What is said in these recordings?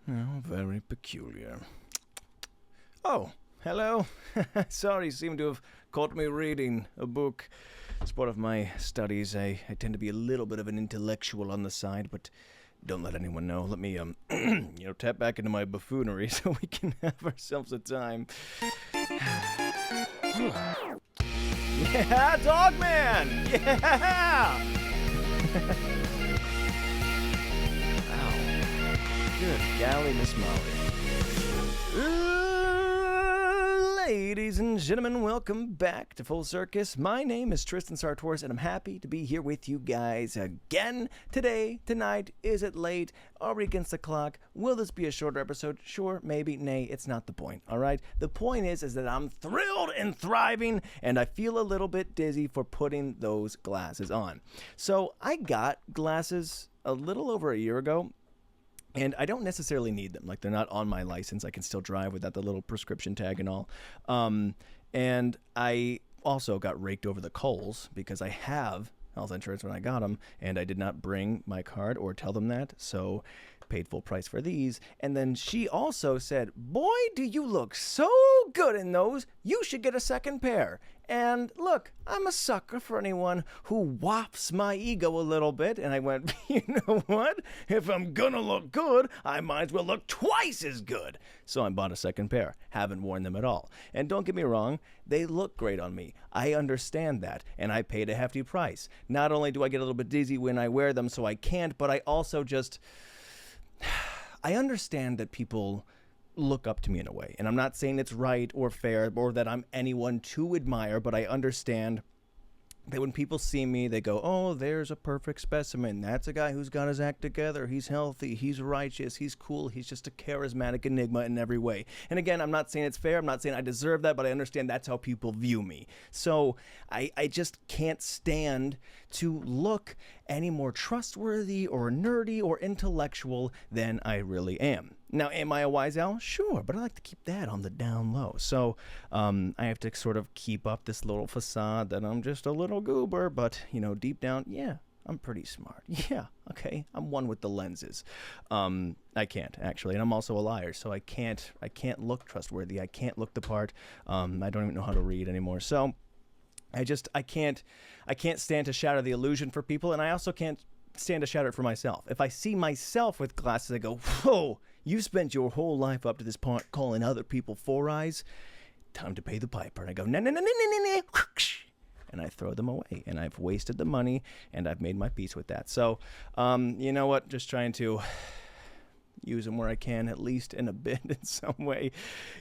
Oh, very peculiar. Oh, hello. Sorry, seem to have caught me reading a book. As part of my studies, I tend to be a little bit of an intellectual on the side, but don't let anyone know. Let me, tap back into my buffoonery so we can have ourselves a time. Yeah, Dogman! Yeah! Wow. Good golly, Miss Molly. Ladies and gentlemen, welcome back to Full Circus. My name is Tristan, and I'm happy to be here with you guys again. Tonight, is it late? Are we against the clock? Will this be a shorter episode? Sure, maybe, nay, it's not the point, alright? The point is that I'm thrilled and thriving, and I feel a little bit dizzy for putting those glasses on. So, I got glasses a little over a year ago, and I don't necessarily need them. Like, they're not on my license. I can still drive without the little prescription tag and all. And I also got raked over the coals because I have health insurance when I got them, and I did not bring my card or tell them that, so paid full price for these. And then she also said, boy, do you look so good in those. You should get a second pair. And look, I'm a sucker for anyone who wafts my ego a little bit. And I went, you know what? If I'm gonna look good, I might as well look twice as good. So I bought a second pair. Haven't worn them at all. And don't get me wrong, they look great on me. I understand that. And I paid a hefty price. Not only do I get a little bit dizzy when I wear them, so I can't, but I also just... I understand that people look up to me in a way, and I'm not saying it's right or fair or that I'm anyone to admire, but I understand that when people see me, they go, oh, there's a perfect specimen. That's a guy who's got his act together. He's healthy. He's righteous. He's cool. He's just a charismatic enigma in every way. And again, I'm not saying it's fair. I'm not saying I deserve that, but I understand that's how people view me. So I just can't stand to look any more trustworthy or nerdy or intellectual than I really am. Now, am I a wise owl? Sure, but I like to keep that on the down low. So I have to sort of keep up this little facade that I'm just a little goober, but, deep down, yeah, I'm pretty smart. Yeah, okay, I'm one with the lenses. I can't, actually, and I'm also a liar, so I can't look trustworthy. I can't look the part. I don't even know how to read anymore. So I can't stand to shatter the illusion for people, and I also can't stand to shatter it for myself. If I see myself with glasses, I go, whoa, you spent your whole life up to this point calling other people four eyes. Time to pay the piper. And I go, no, and I throw them away. And I've wasted the money, and I've made my peace with that. So, you know what? Just trying to use them where I can, at least in a bit, in some way.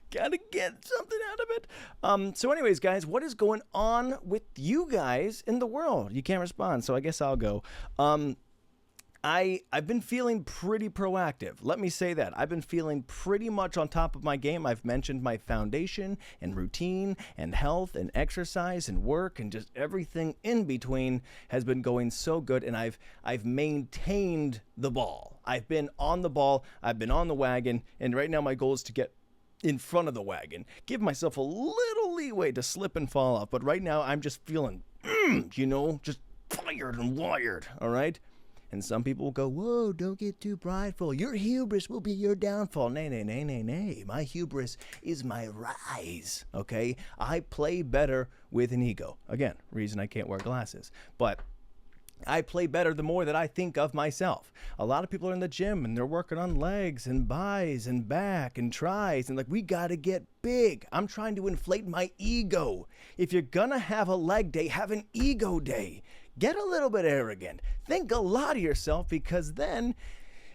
Gotta get something out of it. So anyways, guys, what is going on with you guys in the world? You can't respond, so I guess I'll go. I've been feeling pretty proactive. Let me say that. I've been feeling pretty much on top of my game. I've mentioned my foundation and routine and health and exercise and work and just everything in between has been going so good, and I've maintained the ball. I've been on the ball, I've been on the wagon, and right now my goal is to get in front of the wagon. Give myself a little leeway to slip and fall off, but right now I'm just feeling, just fired and wired, all right? And some people will go, whoa, don't get too prideful. Your hubris will be your downfall. Nay. My hubris is my rise, okay? I play better with an ego. Again, reason I can't wear glasses. But I play better the more that I think of myself. A lot of people are in the gym and they're working on legs and buys and back and tries. And we got to get big. I'm trying to inflate my ego. If you're going to have a leg day, have an ego day. Get a little bit arrogant. Think a lot of yourself, because then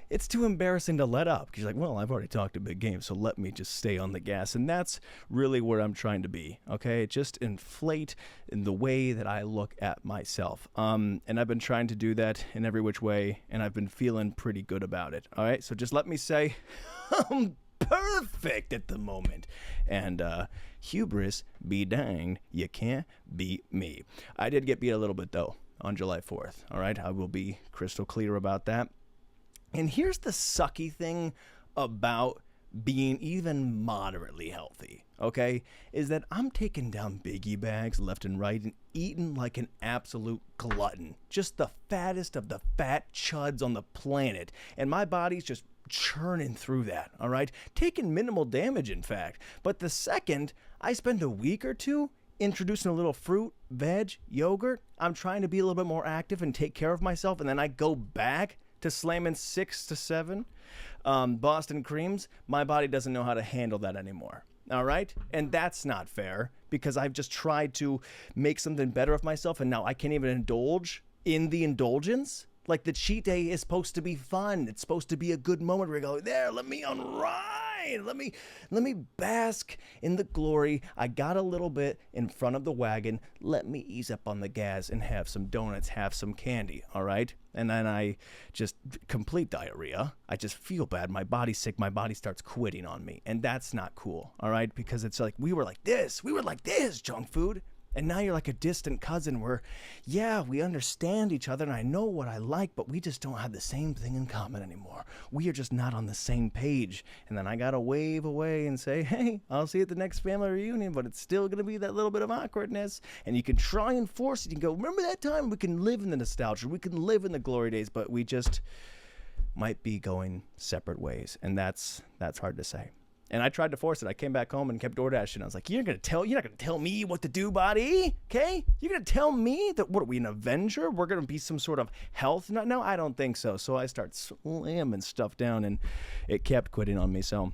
it's too embarrassing to let up. Because you're like, well, I've already talked a big game, so let me just stay on the gas. And that's really where I'm trying to be, okay? Just inflate in the way that I look at myself. And I've been trying to do that in every which way, and I've been feeling pretty good about it, all right? So just let me say, I'm perfect at the moment. And hubris be danged, you can't beat me. I did get beat a little bit, though, on July 4th, all right? I will be crystal clear about that. And here's the sucky thing about being even moderately healthy, okay, is that I'm taking down biggie bags left and right and eating like an absolute glutton. Just the fattest of the fat chuds on the planet. And my body's just churning through that, all right? Taking minimal damage, in fact. But the second I spend a week or two introducing a little fruit, veg, yogurt, I'm trying to be a little bit more active and take care of myself, and then I go back to slamming 6 to 7 Boston creams, my body doesn't know how to handle that anymore. All right? And that's not fair because I've just tried to make something better of myself, and now I can't even indulge in the indulgence. Like, the cheat day is supposed to be fun. It's supposed to be a good moment where you go, there, let me unwind. Let me bask in the glory. I got a little bit in front of the wagon. Let me ease up on the gas and have some donuts, have some candy, all right? And then I just complete diarrhea. I just feel bad. My body's sick. My body starts quitting on me. And that's not cool, all right? Because it's like, we were like this, junk food. And now you're like a distant cousin where, yeah, we understand each other and I know what I like, but we just don't have the same thing in common anymore. We are just not on the same page. And then I got to wave away and say, hey, I'll see you at the next family reunion, but it's still going to be that little bit of awkwardness. And you can try and force it. You can go, remember that time? We can live in the nostalgia. We can live in the glory days, but we just might be going separate ways. And that's hard to say. And I tried to force it. I came back home and kept DoorDashing. I was like, you're not gonna tell me what to do, buddy. Okay? You're gonna tell me that, what are we, an Avenger? We're gonna be some sort of health nut? No, I don't think so. So I start slamming stuff down, and it kept quitting on me. So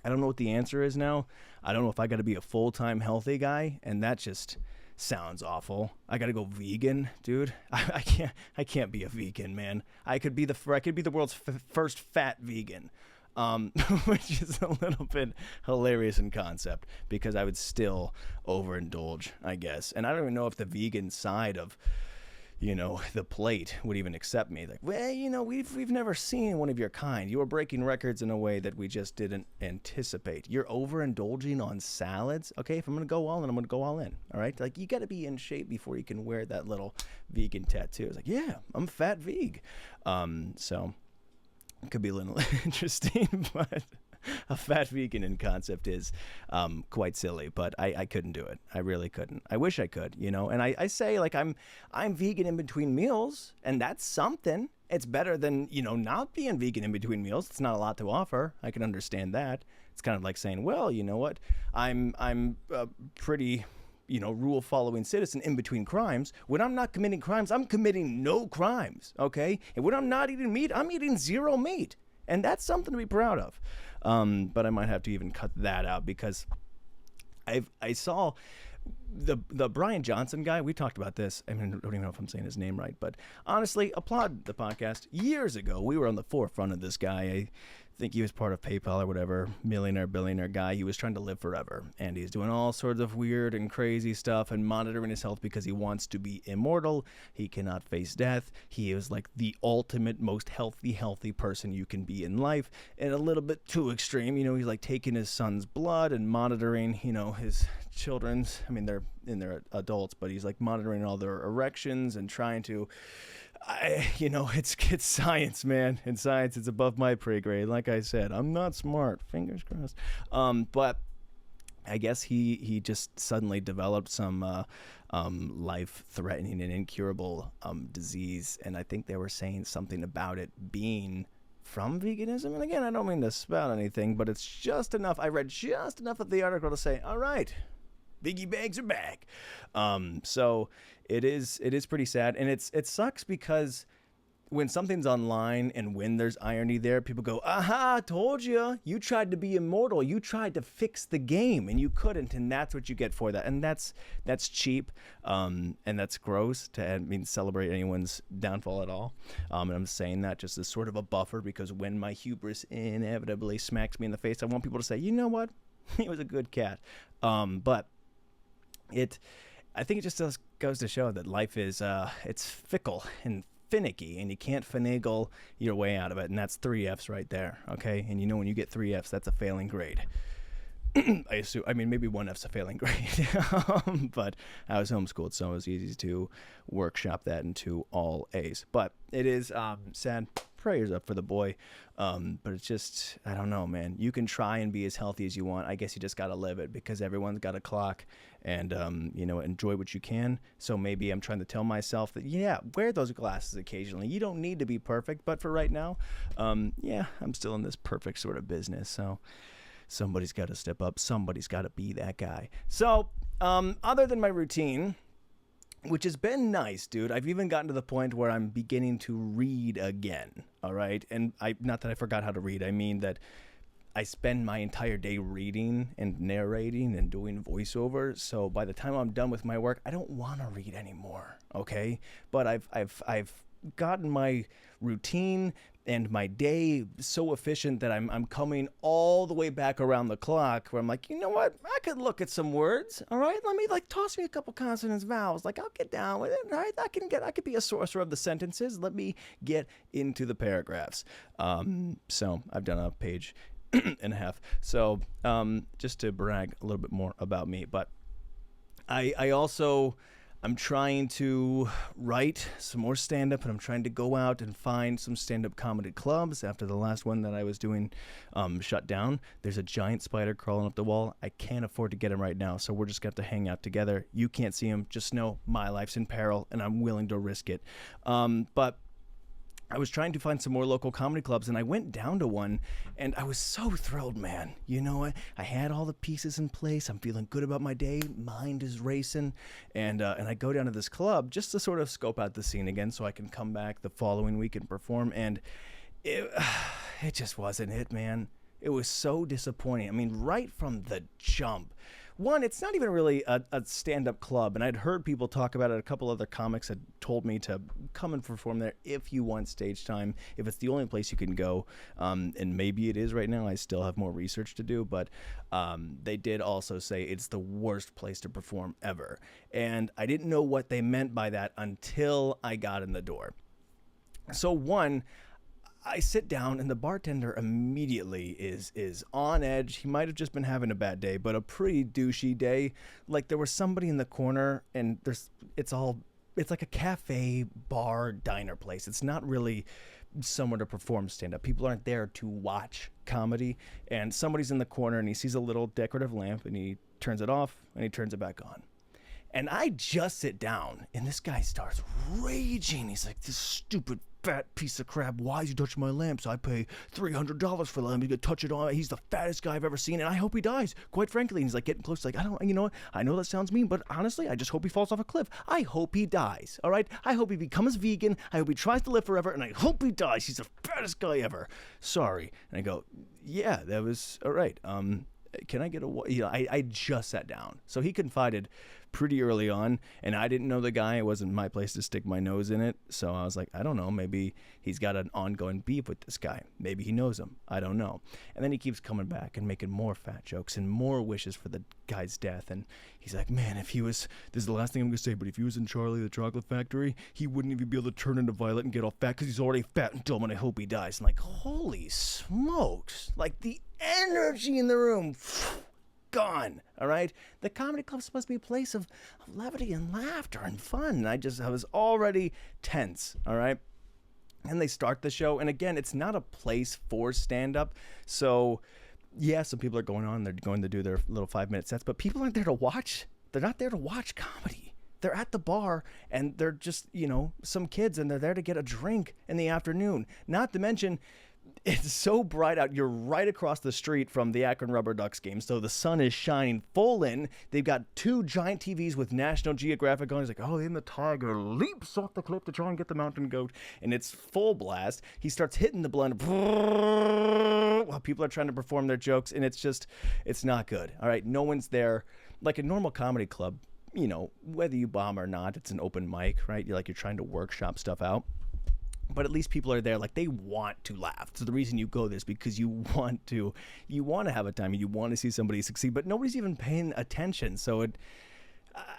I don't know what the answer is now. I don't know if I gotta be a full-time healthy guy, and that just sounds awful. I gotta go vegan, dude. I can't be a vegan, man. I could be the world's first fat vegan. Which is a little bit hilarious in concept because I would still overindulge, I guess. And I don't even know if the vegan side of, the plate would even accept me. Like, well, we've never seen one of your kind. You are breaking records in a way that we just didn't anticipate. You're overindulging on salads. Okay, if I'm going to go all in, I'm going to go all in. All right? Like, you got to be in shape before you can wear that little vegan tattoo. It's like, yeah, I'm a fat veg. So it could be a little interesting, but a fat vegan in concept is quite silly, but I couldn't do it. I really couldn't. I wish I could, and I say, like, I'm vegan in between meals, and that's something. It's better than, not being vegan in between meals. It's not a lot to offer. I can understand that. It's kind of like saying, well, you know what? I'm pretty rule-following citizen in between crimes. When I'm not committing crimes, I'm committing no crimes, okay? And when I'm not eating meat, I'm eating zero meat. And that's something to be proud of. But I might have to even cut that out because I saw the Brian Johnson guy. We talked about this. I mean, I don't even know if I'm saying his name right, but honestly, applaud the podcast. Years ago, we were on the forefront of this guy. I think he was part of PayPal or whatever, millionaire, billionaire guy. He was trying to live forever, and he's doing all sorts of weird and crazy stuff and monitoring his health because he wants to be immortal. He cannot face death. He is like the ultimate, most healthy person you can be in life, and a little bit too extreme. He's like taking his son's blood and monitoring, his children's. I mean, they're adults, but he's like monitoring all their erections and trying to. It's science, man. In science, it's above my pay grade. Like I said, I'm not smart. Fingers crossed. But I guess he just suddenly developed some life-threatening and incurable disease, and I think they were saying something about it being from veganism. And again, I don't mean to spout anything, but it's just enough. I read just enough of the article to say, all right, Biggie bags are back. So it is pretty sad, and it sucks because when something's online and when there's irony there, people go, aha, told you. You tried to be immortal. You tried to fix the game and you couldn't, and that's what you get for that. And that's cheap, and that's gross to celebrate anyone's downfall at all. And I'm saying that just as sort of a buffer because when my hubris inevitably smacks me in the face, I want people to say, you know what? He was a good cat. But I think it just goes to show that life is it's fickle and finicky, and you can't finagle your way out of it, and that's 3 Fs right there, okay? And when you get 3 Fs, that's a failing grade. I assume, maybe 1 F's a failing grade, but I was homeschooled, so it was easy to workshop that into all A's. But it is sad prayers up for the boy. But it's just, I don't know, man. You can try and be as healthy as you want. I guess you just got to live it because everyone's got a clock and, enjoy what you can. So maybe I'm trying to tell myself that, wear those glasses occasionally. You don't need to be perfect. But for right now, I'm still in this perfect sort of business. So somebody's got to step up. Somebody's got to be that guy. So other than my routine, which has been nice, dude. I've even gotten to the point where I'm beginning to read again, all right? And not that I forgot how to read. I mean that I spend my entire day reading and narrating and doing voiceover. So by the time I'm done with my work, I don't want to read anymore, okay? But I've gotten my routine and my day so efficient that I'm coming all the way back around the clock where I'm like, you know what? I could look at some words, all right? Let me toss me a couple consonants, vowels. I'll get down with it, all right? I could be a sorcerer of the sentences. Let me get into the paragraphs. So I've done a page and a half. So just to brag a little bit more about me, but I'm trying to write some more stand-up, and I'm trying to go out and find some stand-up comedy clubs after the last one that I was doing shut down. There's a giant spider crawling up the wall. I can't afford to get him right now, so we're just going to hang out together. You can't see him. Just know my life's in peril, and I'm willing to risk it. But I was trying to find some more local comedy clubs, and I went down to one, and I was so thrilled, man. You know, I had all the pieces in place. I'm feeling good about my day. Mind is racing, and I go down to this club just to sort of scope out the scene again so I can come back the following week and perform, and it just wasn't it, man. It was so disappointing. I mean, right from the jump. One, it's not even really a stand-up club, and I'd heard people talk about it. A couple other comics had told me to come and perform there if you want stage time, if it's the only place you can go, and maybe it is right now. I still have more research to do, but they did also say it's the worst place to perform ever, and I didn't know what they meant by that until I got in the door. So one, I sit down, and the bartender immediately is on edge. He might have just been having a bad day, but a pretty douchey day. Like there was somebody in the corner, and it's like a cafe, bar, diner place. It's not really somewhere to perform stand-up. People aren't there to watch comedy, and somebody's in the corner, and he sees a little decorative lamp, and he turns it off, and he turns it back on. And I just sit down, and this guy starts raging. He's like, this stupid fat piece of crap. Why is he touching my lamps? I pay $300 for the lamp. He's going to touch it on. He's the fattest guy I've ever seen, and I hope he dies, quite frankly. And he's like getting close. Like, you know what? I know that sounds mean, but honestly, I just hope he falls off a cliff. I hope he dies, all right? I hope he becomes vegan. I hope he tries to live forever, and I hope he dies. He's the fattest guy ever. Sorry. And I go, yeah, that was all right. Can I get I just sat down. So he confided pretty early on, and I didn't know the guy. It wasn't my place to stick my nose in it. So I was like, I don't know. Maybe he's got an ongoing beef with this guy. Maybe he knows him. I don't know. And then he keeps coming back and making more fat jokes and more wishes for the guy's death. And he's like, man, if he was, this is the last thing I'm going to say, but if he was in Charlie the Chocolate Factory, he wouldn't even be able to turn into Violet and get all fat because he's already fat and dumb, and I hope he dies. And like, holy smokes. Like the energy in the room, gone. All right, the comedy club's supposed to be a place of levity and laughter and fun. And I was already tense. All right, and they start the show, and again, it's not a place for stand-up. So yeah, some people are going on, they're going to do their little 5-minute sets, but people aren't there to watch. They're not there to watch comedy. They're at the bar, and they're just, some kids, and they're there to get a drink in the afternoon. Not to mention, it's so bright out. You're right across the street from the Akron Rubber Ducks game, so the sun is shining full in. They've got 2 giant TVs with National Geographic on. He's like, oh, then the tiger leaps off the cliff to try and get the mountain goat, and it's full blast. He starts hitting the blend while people are trying to perform their jokes, and it's not good. All right, no one's there. Like a normal comedy club, whether you bomb or not, it's an open mic, right? You're trying to workshop stuff out. But at least people are there, like they want to laugh. So the reason you go there is because you want to have a time and you want to see somebody succeed, but nobody's even paying attention. So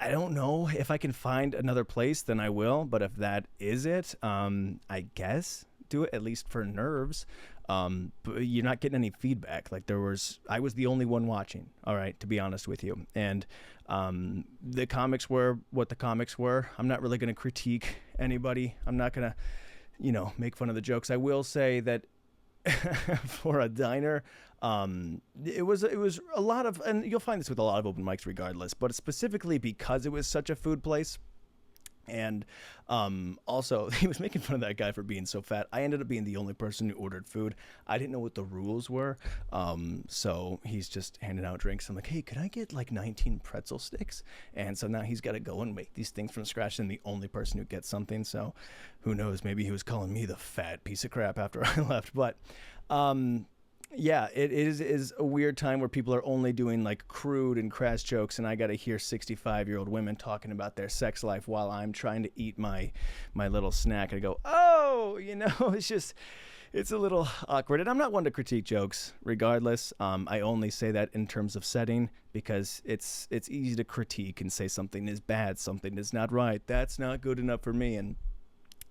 I don't know if I can find another place, then I will. But if that is it, I guess do it, at least for nerves. But you're not getting any feedback. I was the only one watching, all right, to be honest with you. And the comics were what the comics were. I'm not really going to critique anybody. I'm not going to, make fun of the jokes. I will say that for a diner, it was a lot of, and you'll find this with a lot of open mics regardless, but specifically because it was such a food place. And also, he was making fun of that guy for being so fat. I ended up being the only person who ordered food. I didn't know what the rules were. So he's just handing out drinks. I'm like, hey, could I get like 19 pretzel sticks? And so now he's got to go and make these things from scratch, and the only person who gets something. So who knows? Maybe he was calling me the fat piece of crap after I left. But yeah, it is a weird time where people are only doing like crude and crass jokes, and I got to hear 65-year-old women talking about their sex life while I'm trying to eat my little snack. And I go, oh, it's a little awkward. And I'm not one to critique jokes regardless. I only say that in terms of setting because it's easy to critique and say something is bad, something is not right. That's not good enough for me. And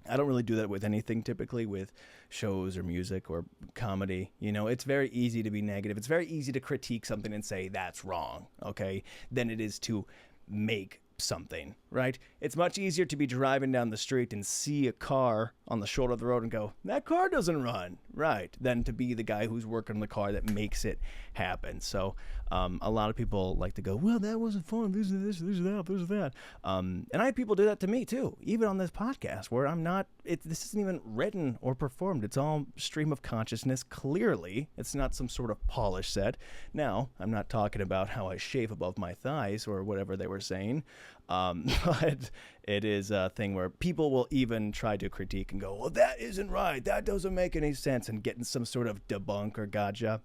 I don't really do that with anything, typically with shows or music or comedy. It's very easy to be negative. It's very easy to critique something and say that's wrong, okay, than it is to make something, right? It's much easier to be driving down the street and see a car on the shoulder of the road and go, that car doesn't run, right, than to be the guy who's working on the car that makes it happen. So a lot of people like to go, well, that wasn't fun, this is that. And I have people do that to me too, even on this podcast, where I'm not, this isn't even written or performed. It's all stream of consciousness. Clearly, it's not some sort of polished set. Now, I'm not talking about how I shave above my thighs or whatever they were saying. But it is a thing where people will even try to critique and go, well, that isn't right, that doesn't make any sense, and getting some sort of debunk or gotcha.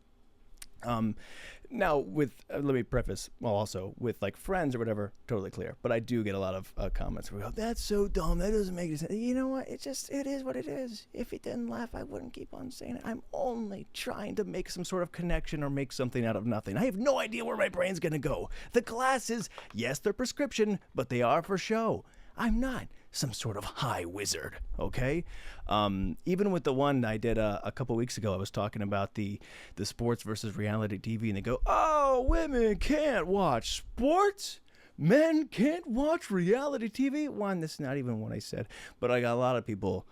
Now with, let me preface, well, also with like friends or whatever, totally clear. But I do get a lot of comments where we go, that's so dumb, that doesn't make any sense. You know what? It is what it is. If it didn't laugh, I wouldn't keep on saying it. I'm only trying to make some sort of connection or make something out of nothing. I have no idea where my brain's going to go. The glasses, yes, they're prescription, but they are for show. I'm not some sort of high wizard, okay? Even with the one I did a couple weeks ago, I was talking about the sports versus reality TV, and they go, oh, women can't watch sports? Men can't watch reality TV? One, that's not even what I said, but I got a lot of people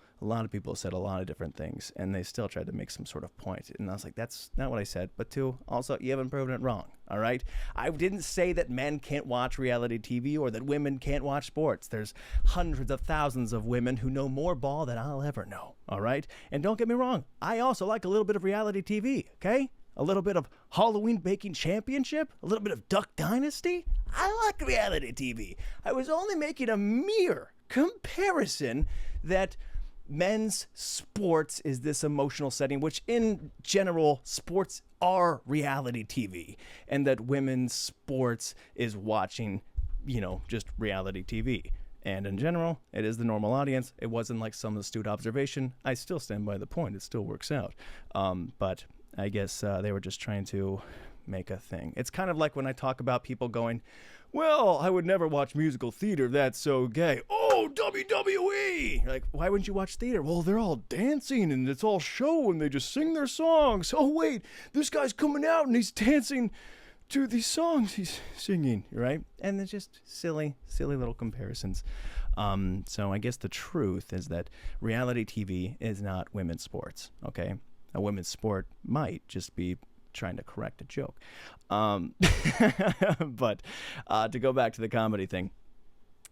said a lot of different things, and they still tried to make some sort of point. And I was like, that's not what I said. But two, also, you haven't proven it wrong, all right? I didn't say that men can't watch reality TV or that women can't watch sports. There's hundreds of thousands of women who know more ball than I'll ever know, all right? And don't get me wrong, I also like a little bit of reality TV, okay? A little bit of Halloween Baking Championship, a little bit of Duck Dynasty. I like reality TV. I was only making a mere comparison that men's sports is this emotional setting, which in general, sports are reality TV, and that women's sports is watching, just reality TV. And in general, it is the normal audience. It wasn't like some astute observation. I still stand by the point. It still works out. But I guess they were just trying to make a thing. It's kind of like when I talk about people going, well, I would never watch musical theater. That's so gay. Oh, WWE! Like, why wouldn't you watch theater? Well, they're all dancing and it's all show and they just sing their songs. Oh, wait, this guy's coming out and he's dancing to these songs he's singing, right? And it's just silly little comparisons. So I guess the truth is that reality TV is not women's sports, okay? A women's sport might just be trying to correct a joke. But to go back to the comedy thing,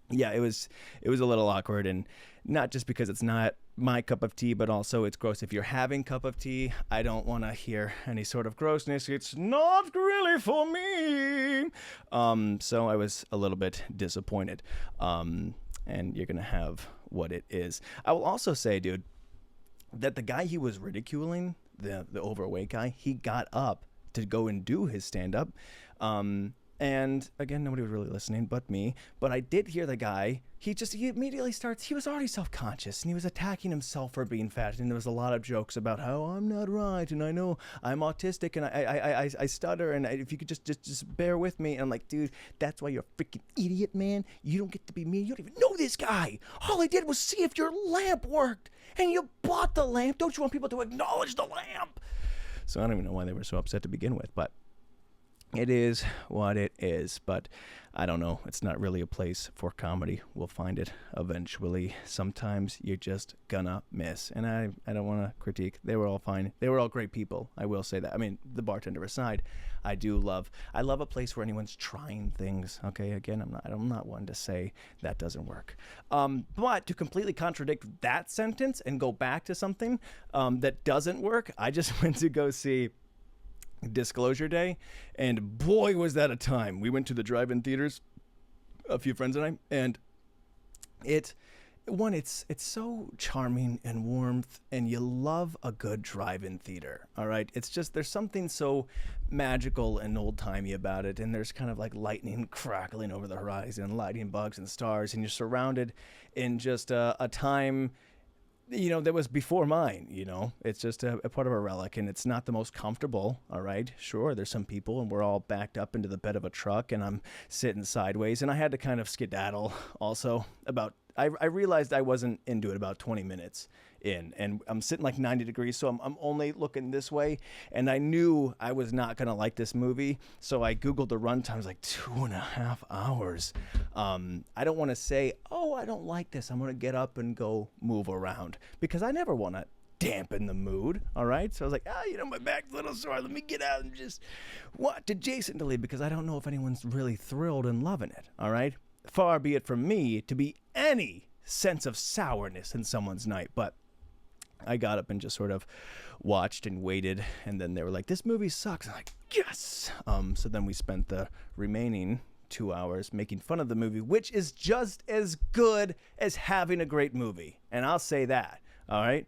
yeah, it was a little awkward, and not just because it's not my cup of tea, but also it's gross. If you're having cup of tea, I don't want to hear any sort of grossness. It's not really for me. So I was a little bit disappointed. And you're going to have what it is. I will also say, dude, that the guy he was ridiculing, the overweight guy, he got up to go and do his stand-up. And again, nobody was really listening but me. But I did hear the guy, he immediately starts, he was already self-conscious, and he was attacking himself for being fat. And there was a lot of jokes about how I'm not right, and I know I'm autistic, and I stutter, and if you could just bear with me. And I'm like, dude, that's why you're a freaking idiot, man. You don't get to be me. You don't even know this guy. All I did was see if your lamp worked, and you bought the lamp. Don't you want people to acknowledge the lamp? So I don't even know why they were so upset to begin with, but it is what it is, but I don't know. It's not really a place for comedy. We'll find it eventually. Sometimes you're just gonna miss. And I don't want to critique. They were all fine. They were all great people. I will say that. I mean, the bartender aside, I love a place where anyone's trying things. Okay, again, I'm not one to say that doesn't work. But to completely contradict that sentence and go back to something that doesn't work, I just went to go see Disclosure Day, and boy was that a time. We went to the drive-in theaters, a few friends and I, and it's so charming and warmth, and you love a good drive-in theater. All right, it's just there's something so magical and old-timey about it, and there's kind of like lightning crackling over the horizon, lightning bugs and stars, and you're surrounded in just a time, that was before mine, It's just a part of a relic, and it's not the most comfortable, all right? Sure, there's some people, and we're all backed up into the bed of a truck, and I'm sitting sideways, and I had to kind of skedaddle also I realized I wasn't into it about 20 minutes in, and I'm sitting like 90 degrees, so I'm only looking this way, and I knew I was not going to like this movie, so I Googled the runtime. It was like 2.5 hours. I don't want to say, I don't like this. I'm going to get up and go move around, because I never want to dampen the mood, all right? So I was like, my back's a little sore. Let me get out and just watch Adjacent to leave, because I don't know if anyone's really thrilled and loving it, all right? Far be it from me to be any sense of sourness in someone's night, but I got up and just sort of watched and waited, and then they were like, this movie sucks. I'm like, yes! So then we spent the remaining 2 hours making fun of the movie, which is just as good as having a great movie, and I'll say that, all right?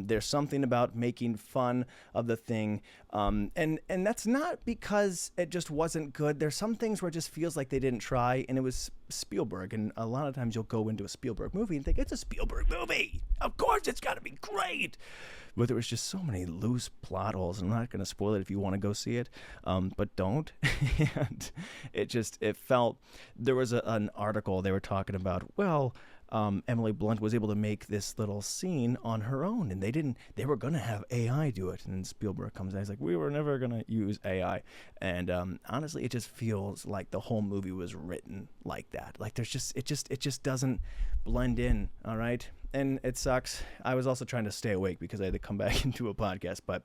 There's something about making fun of the thing, and that's not because it just wasn't good. There's some things where it just feels like they didn't try, and it was Spielberg, and a lot of times you'll go into a Spielberg movie and think, it's a Spielberg movie. Of course it's got to be great. But there was just so many loose plot holes. I'm not going to spoil it if you want to go see it, but don't. And it felt, there was an article they were talking about, Emily Blunt was able to make this little scene on her own, and they were going to have AI do it. And then Spielberg comes in, he's like, we were never going to use AI. And honestly, it just feels like the whole movie was written like that. Like it just doesn't blend in. All right. And it sucks. I was also trying to stay awake because I had to come back into a podcast, but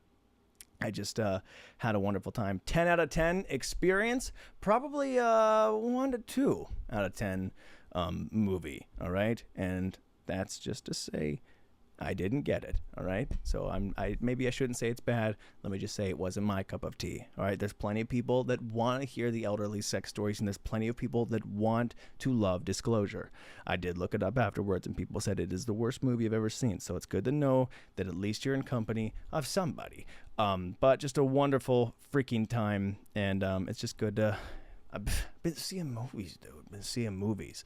I just had a wonderful time. 10 out of 10 experience, probably 1 to 2 out of 10 movie, all right? And that's just to say I didn't get it, all right? So maybe I shouldn't say it's bad. Let me just say it wasn't my cup of tea, all right? There's plenty of people that want to hear the elderly sex stories, and there's plenty of people that want to love Disclosure. I did look it up afterwards, and people said it is the worst movie I've ever seen, so it's good to know that at least you're in company of somebody. But just a wonderful freaking time, and it's just good to... I've been seeing movies, dude. Been seeing movies.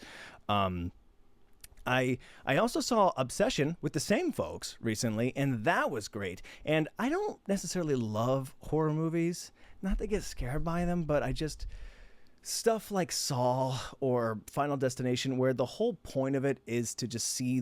I also saw Obsession with the same folks recently, and that was great. And I don't necessarily love horror movies. Not to get scared by them, but I just... Stuff like Saw or Final Destination, where the whole point of it is to just see,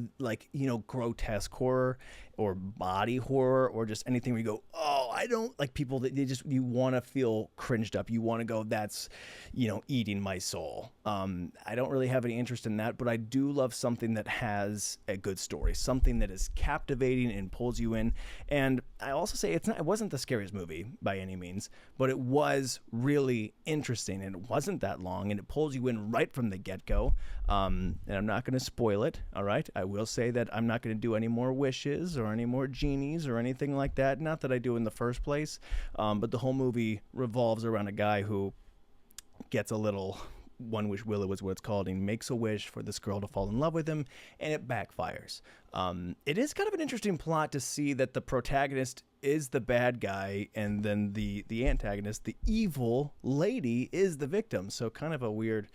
grotesque horror or body horror or just anything where you go, I don't like people that you want to feel cringed up. You want to go, that's, eating my soul. I don't really have any interest in that, but I do love something that has a good story, something that is captivating and pulls you in. And I also say it wasn't the scariest movie by any means, but it was really interesting, and it wasn't that long, and it pulls you in right from the get-go. And I'm not going to spoil it, all right? I will say that I'm not going to do any more wishes or any more genies or anything like that. Not that I do in the first place, but the whole movie revolves around a guy who gets a little... One Wish Willow is what it's called. He makes a wish for this girl to fall in love with him, and it backfires. It is kind of an interesting plot to see that the protagonist is the bad guy, and then the antagonist, the evil lady, is the victim. So kind of a weird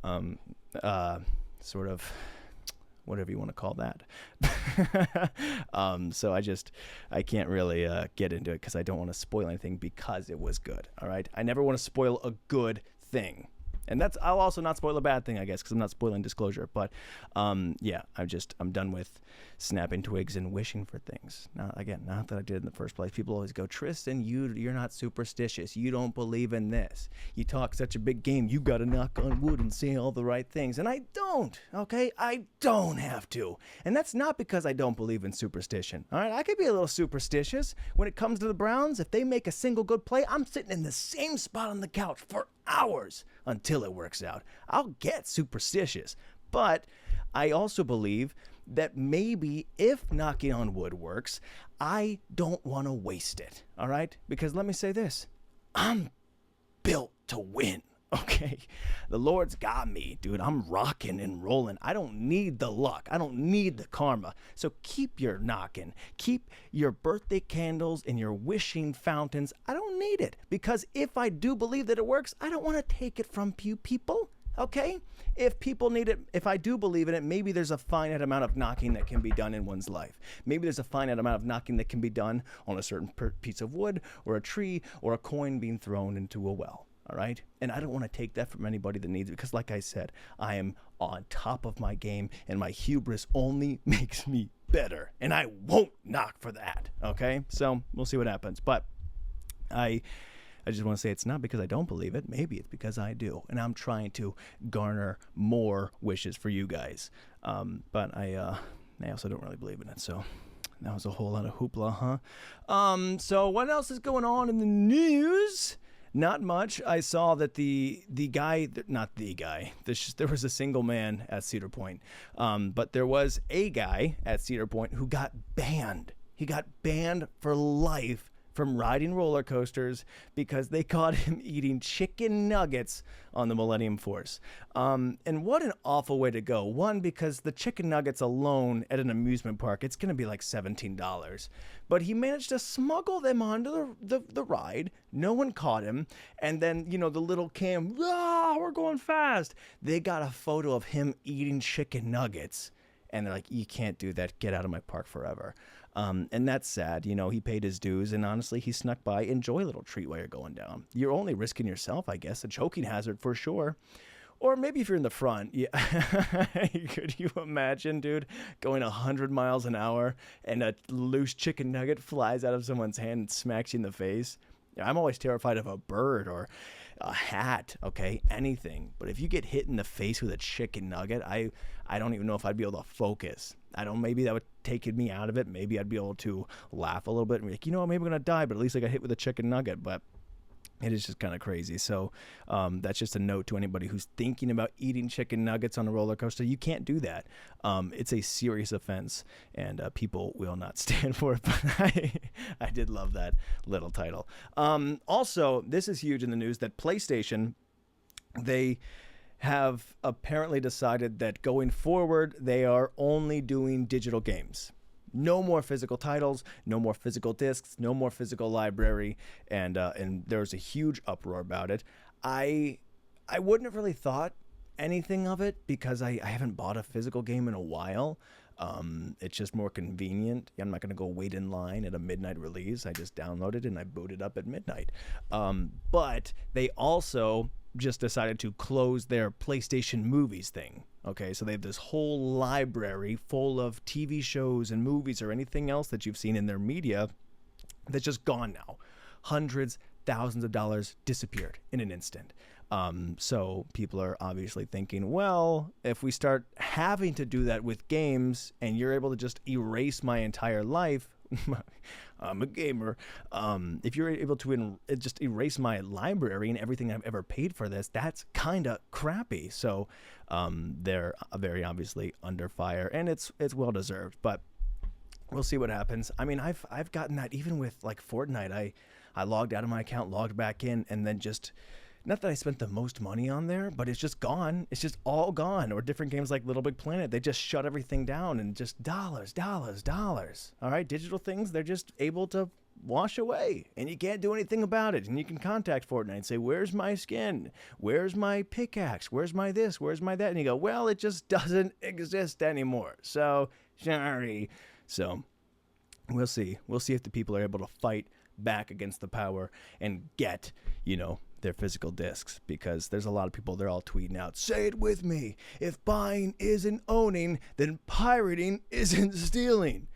sort of... whatever you want to call that. So I can't really get into it because I don't want to spoil anything because it was good. All right. I never want to spoil a good thing. And I'll also not spoil a bad thing, I guess, because I'm not spoiling disclosure. But yeah, I'm done with snapping twigs and wishing for things. Not that I did in the first place. People always go, Tristan, you're not superstitious. You don't believe in this. You talk such a big game. You got to knock on wood and say all the right things. And I don't, okay? I don't have to. And that's not because I don't believe in superstition. All right, I could be a little superstitious when it comes to the Browns. If they make a single good play, I'm sitting in the same spot on the couch for hours until it works out. I'll get superstitious. But I also believe that maybe if knocking on wood works, I don't want to waste it. All right? Because let me say this. I'm built to win. Okay, the Lord's got me, dude. I'm rocking and rolling. I don't need the luck. I don't need the karma. So keep your knocking. Keep your birthday candles and your wishing fountains. I don't need it, because if I do believe that it works, I don't want to take it from you people. Okay? If people need it, if I do believe in it, maybe there's a finite amount of knocking that can be done in one's life. Maybe there's a finite amount of knocking that can be done on a certain piece of wood or a tree or a coin being thrown into a well. All right? And I don't want to take that from anybody that needs it, because like I said, I am on top of my game, and my hubris only makes me better, and I won't knock for that. Okay? So we'll see what happens. But I just want to say it's not because I don't believe it. Maybe it's because I do, and I'm trying to garner more wishes for you guys. But I also don't really believe in it, so that was a whole lot of hoopla, huh? So what else is going on in the news? Not much. I saw that there was a single man at Cedar Point, but there was a guy at Cedar Point who got banned. He got banned for life from riding roller coasters because they caught him eating chicken nuggets on the Millennium Force. And what an awful way to go. One, because the chicken nuggets alone at an amusement park, it's going to be like $17. But he managed to smuggle them onto the ride. No one caught him. And then, the little cam, we're going fast. They got a photo of him eating chicken nuggets. And they're like, you can't do that. Get out of my park forever. And that's sad. He paid his dues, and honestly, he snuck by. Enjoy a little treat while you're going down. You're only risking yourself, I guess, a choking hazard for sure. Or maybe if you're in the front, yeah. Could you imagine, dude, going 100 miles an hour and a loose chicken nugget flies out of someone's hand and smacks you in the face? I'm always terrified of a bird or a hat, okay, anything. But if you get hit in the face with a chicken nugget, I don't even know if I'd be able to focus. Maybe that would take me out of it. Maybe I'd be able to laugh a little bit and be like, maybe I'm going to die, but at least I got hit with a chicken nugget. But it is just kind of crazy. So that's just a note to anybody who's thinking about eating chicken nuggets on a roller coaster. You can't do that. It's a serious offense, and people will not stand for it. But I did love that little title. Also, this is huge in the news that PlayStation, they have apparently decided that going forward, they are only doing digital games. No more physical titles, no more physical discs, no more physical library, and there's a huge uproar about it. I wouldn't have really thought anything of it because I haven't bought a physical game in a while. It's just more convenient. I'm not going to go wait in line at a midnight release. I just download it and I boot it up at midnight. But they also just decided to close their PlayStation Movies thing. Okay, so they have this whole library full of TV shows and movies or anything else that you've seen in their media that's just gone now. Hundreds, thousands of dollars disappeared in an instant. So people are obviously thinking, well, if we start having to do that with games and you're able to just erase my entire life, I'm a gamer. If you're able to just erase my library and everything I've ever paid for this, that's kind of crappy. So they're very obviously under fire, and it's well deserved. But we'll see what happens. I mean, I've gotten that even with like Fortnite. I logged out of my account, logged back in, and then just. Not that I spent the most money on there, but it's just gone. It's just all gone. Or different games like Little Big Planet, they just shut everything down and just dollars. All right, digital things, they're just able to wash away, and you can't do anything about it. And you can contact Fortnite and say, where's my skin? Where's my pickaxe? Where's my this? Where's my that? And you go, well, it just doesn't exist anymore. So, sorry. So, we'll see. We'll see if the people are able to fight back against the power and get, their physical discs, because there's a lot of people, they're all tweeting out, say it with me, if buying isn't owning, then pirating isn't stealing.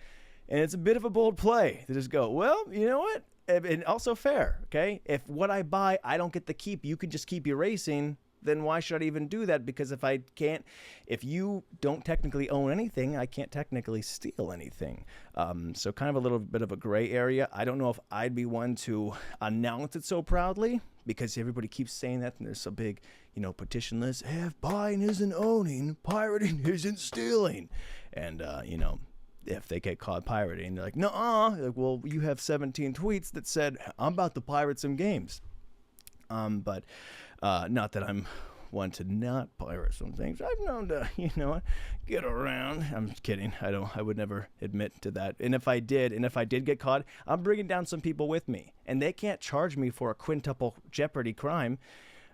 And it's a bit of a bold play to just go, well, you know what? And also fair, okay? If what I buy, I don't get to keep, you can just keep erasing, then why should I even do that? Because if you don't technically own anything, I can't technically steal anything. So kind of a little bit of a gray area. I don't know if I'd be one to announce it so proudly, because everybody keeps saying that, and there's a big, petition list. Hey, if buying isn't owning, pirating isn't stealing. And, if they get caught pirating, they're like, nuh-uh. Like, well, you have 17 tweets that said, I'm about to pirate some games. But not that I'm one to not pirate some things. I've known to, get around. I'm kidding. I would never admit to that. And if I did get caught, I'm bringing down some people with me. And they can't charge me for a quintuple jeopardy crime.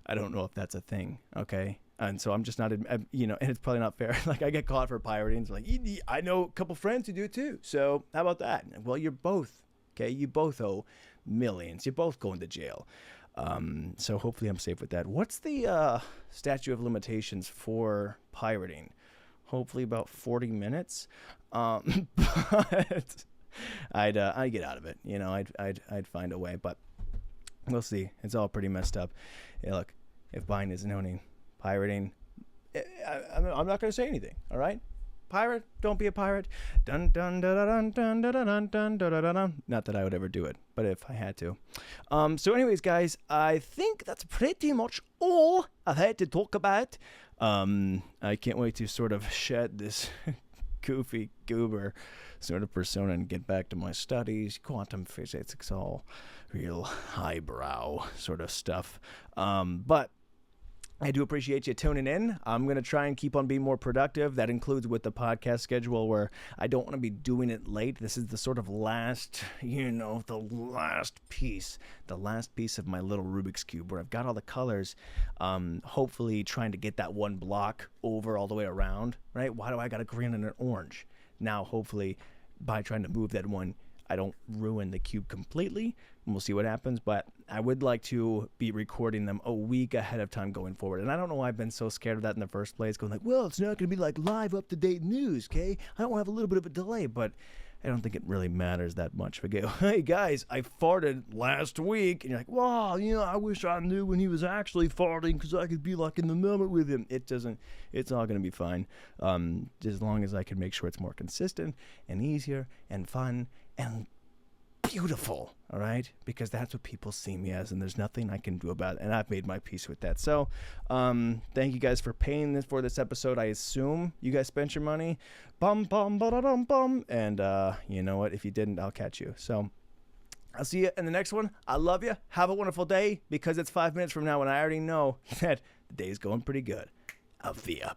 I don't know if that's a thing, okay? And so I'm just not, and it's probably not fair. Like, I get caught for pirating. It's like, I know a couple friends who do it too. So how about that? Well, you're both, okay? You both owe millions. You're both going to jail. So hopefully I'm safe with that. What's the statute of limitations for pirating? Hopefully about 40 minutes. But I'd get out of it. I'd find a way, but we'll see. It's all pretty messed up. Hey, look, if buying isn't owning, pirating, I'm not going to say anything. All right. Pirate, don't be a pirate. Dun dun dun dun dun dun dun dun dun dun dun. Not that I would ever do it, but if I had to. So anyways, guys, I think that's pretty much all I had to talk about. I can't wait to sort of shed this goofy goober sort of persona and get back to my studies, quantum physics. It's all real highbrow sort of stuff. But I do appreciate you tuning in. I'm going to try and keep on being more productive. That includes with the podcast schedule, where I don't want to be doing it late. This is the sort of last piece of my little Rubik's Cube, where I've got all the colors, hopefully trying to get that one block over all the way around, right? Why do I got a green and an orange? Now, hopefully, by trying to move that one, I don't ruin the cube completely, and we'll see what happens. But I would like to be recording them a week ahead of time going forward. And I don't know why I've been so scared of that in the first place, going like, well, it's not going to be like live up-to-date news, okay? I don't have a little bit of a delay, but I don't think it really matters that much. If I go, hey, guys, I farted last week, and you're like, wow, I wish I knew when he was actually farting, because I could be like in the moment with him. It doesn't. It's all going to be fine, as long as I can make sure it's more consistent and easier and fun and beautiful, all right? Because that's what people see me as, and there's nothing I can do about it, and I've made my peace with that. So thank you guys for paying for this episode. I assume you guys spent your money. Bum, bum, ba-da-dum, bum. And you know what? If you didn't, I'll catch you. So I'll see you in the next one. I love you. Have a wonderful day, because it's 5 minutes from now, and I already know that the day's going pretty good. I'll see ya.